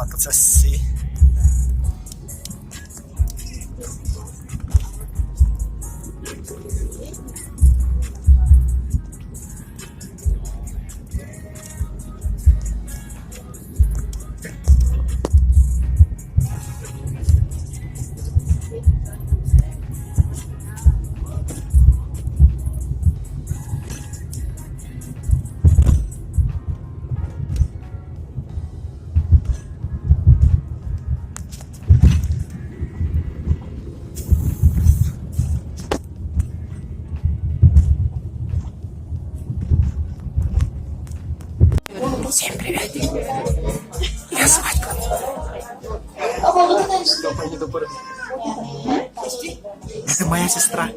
фотосесії. Всем привет! Я свадьба. Это моя сестра.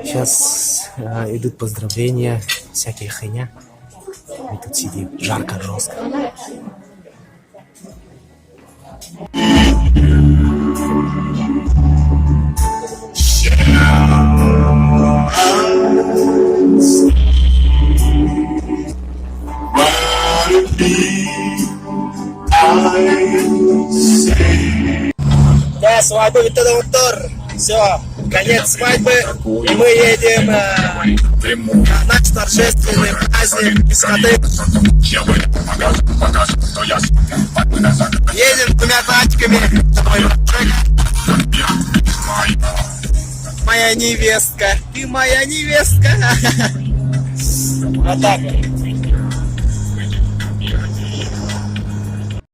Сейчас идут поздравления, всякие хуйня. Мы тут сидим, жарко, жестко. Да, свадьба Виталий Мотор. Все, конец свадьбы, и мы едем на наш торжественный праздник дискотеку. Едем двумя тачками. Моя невестка, ты моя невестка. Вот так.